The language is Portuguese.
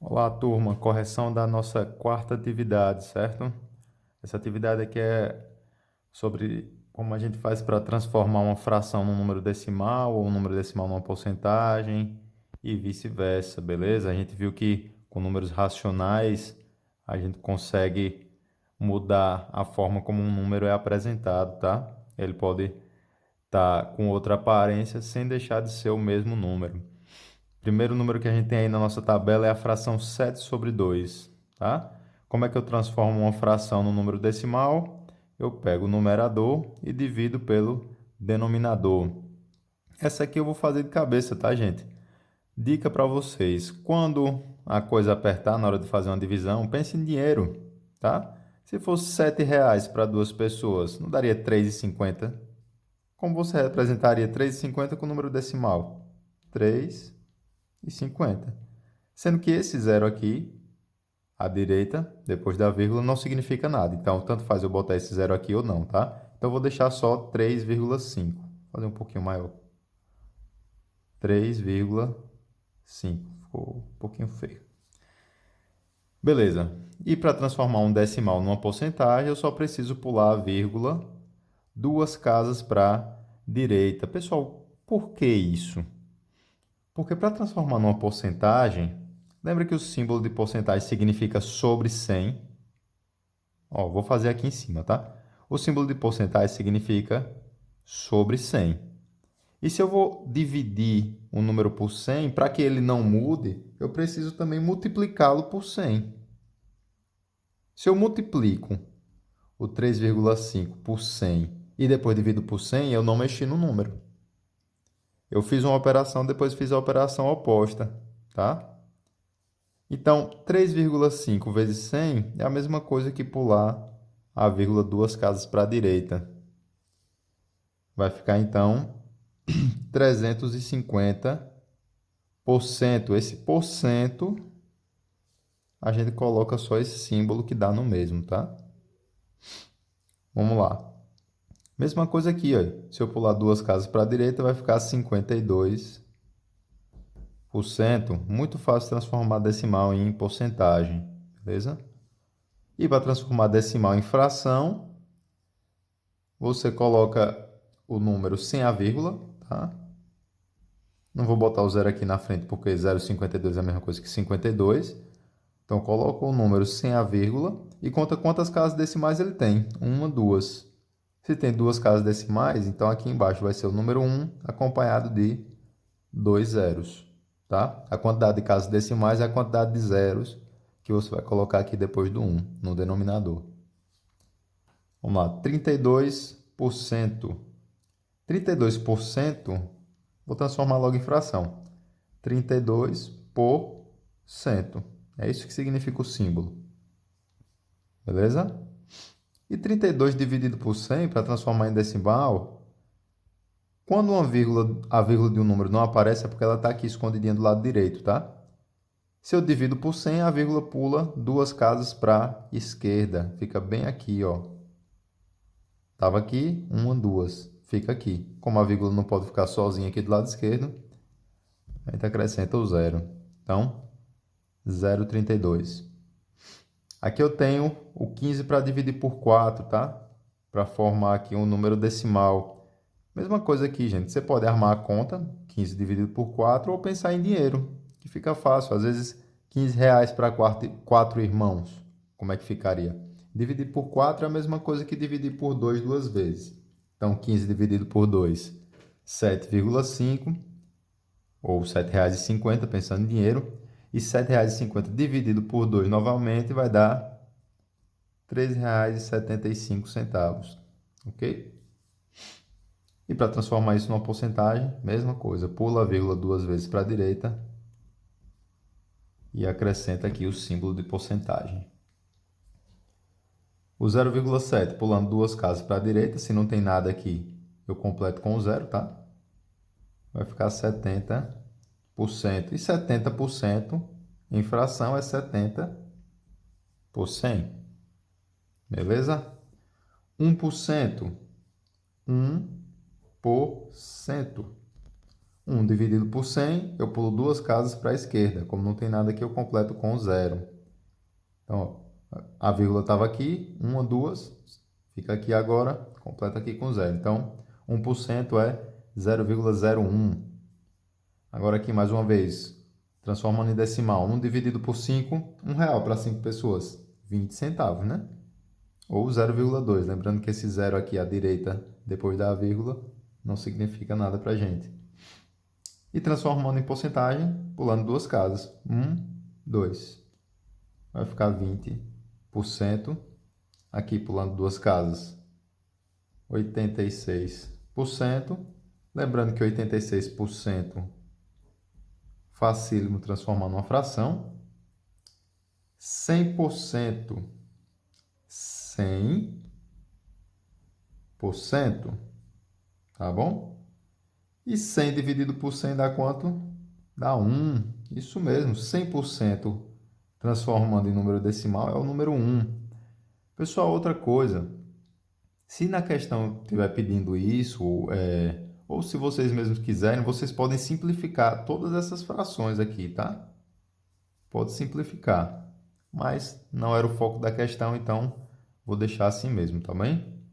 Olá, turma. Correção da nossa quarta atividade, certo? Essa atividade aqui é sobre como a gente faz para transformar uma fração num número decimal ou um número decimal numa porcentagem e vice-versa, beleza? A gente viu que com números racionais a gente consegue mudar a forma como um número é apresentado, tá? Ele pode estar com outra aparência sem deixar de ser o mesmo número. Primeiro número que a gente tem aí na nossa tabela é a fração 7 sobre 2, tá? Como é que eu transformo uma fração no número decimal? Eu pego o numerador e divido pelo denominador. Essa aqui eu vou fazer de cabeça, tá, gente? Dica para vocês: quando a coisa apertar na hora de fazer uma divisão, pense em dinheiro, tá? Se fosse R$ 7 para duas pessoas, não daria 3,50? Como você representaria 3,50 com o número decimal? 3,50. Sendo que esse zero aqui, à direita, depois da vírgula, não significa nada. Então, tanto faz eu botar esse zero aqui ou não, tá? Então, eu vou deixar só 3,5. Vou fazer um pouquinho maior. 3,5. Ficou um pouquinho feio. Beleza. E para transformar um decimal numa porcentagem, eu só preciso pular a vírgula duas casas para a direita. Pessoal, por que isso? Porque para transformar numa porcentagem, lembra que o símbolo de porcentagem significa sobre 100? Ó, vou fazer aqui em cima, tá? O símbolo de porcentagem significa sobre 100. E se eu vou dividir um número por 100, para que ele não mude, eu preciso também multiplicá-lo por 100. Se eu multiplico o 3,5 por 100 e depois divido por 100, eu não mexi no número. Eu fiz uma operação, depois fiz a operação oposta, tá? Então, 3,5 vezes 100 é a mesma coisa que pular a vírgula duas casas para a direita. Vai ficar, então, 350%. Esse porcento, a gente coloca só esse símbolo que dá no mesmo, tá? Vamos lá. Mesma coisa aqui, ó. Se eu pular duas casas para a direita, vai ficar 52%. Muito fácil transformar decimal em porcentagem, beleza? E para transformar decimal em fração, você coloca o número sem a vírgula, tá? Não vou botar o zero aqui na frente porque 0,52 é a mesma coisa que 52. Então, coloca o número sem a vírgula e conta quantas casas decimais ele tem. Uma, duas. Se tem duas casas decimais, então aqui embaixo vai ser o número 1 acompanhado de dois zeros, tá? A quantidade de casas decimais é a quantidade de zeros que você vai colocar aqui depois do 1 no denominador. Vamos lá, 32%. 32%, vou transformar logo em fração. 32%. É isso que significa o símbolo. Beleza? E 32 dividido por 100, para transformar em decimal, quando a vírgula de um número não aparece, é porque ela está aqui escondidinha do lado direito, tá? Se eu divido por 100, a vírgula pula duas casas para a esquerda. Fica bem aqui, ó. Estava aqui, uma, duas. Fica aqui. Como a vírgula não pode ficar sozinha aqui do lado esquerdo, a gente acrescenta o zero. Então, 0,32. Aqui eu tenho o 15 para dividir por 4, tá? Para formar aqui um número decimal. Mesma coisa aqui, gente. Você pode armar a conta, 15 dividido por 4, ou pensar em dinheiro, que fica fácil. Às vezes, R$ 15 para quatro irmãos. Como é que ficaria? Dividir por 4 é a mesma coisa que dividir por 2 duas vezes. Então, 15 dividido por 2, 7,5, ou R$ 7,50, pensando em dinheiro. E R$ 7,50 dividido por 2 novamente vai dar R$ 3,75, ok? E para transformar isso numa porcentagem, mesma coisa, pula a vírgula duas vezes para a direita e acrescenta aqui o símbolo de porcentagem. O 0,7, pulando duas casas para a direita, se não tem nada aqui, eu completo com o zero, tá? Vai ficar 70%. E 70% em fração é 70 por 100. Beleza? 1%. 1%. 1 dividido por 100, eu pulo duas casas para a esquerda. Como não tem nada aqui, eu completo com zero. Então, ó, a vírgula estava aqui, uma, duas, fica aqui agora, completa aqui com zero. Então, 1% é 0,01. Agora aqui, mais uma vez, transformando em decimal. 1 dividido por 5, R$ 1 para 5 pessoas. 20 centavos, né? Ou 0,2. Lembrando que esse zero aqui à direita, depois da vírgula, não significa nada para a gente. E transformando em porcentagem, pulando duas casas. 1, 2. Vai ficar 20%. Aqui, pulando duas casas, 86%. Lembrando que 86% facílimo transformar numa fração. 100%, 100%, tá bom? E 100 dividido por 100 dá quanto? Dá 1. Isso mesmo, 100% transformando em número decimal é o número 1. Pessoal, outra coisa, se na questão estiver pedindo isso, ou se vocês mesmos quiserem, vocês podem simplificar todas essas frações aqui, tá? Pode simplificar, mas não era o foco da questão, então vou deixar assim mesmo, tá bem?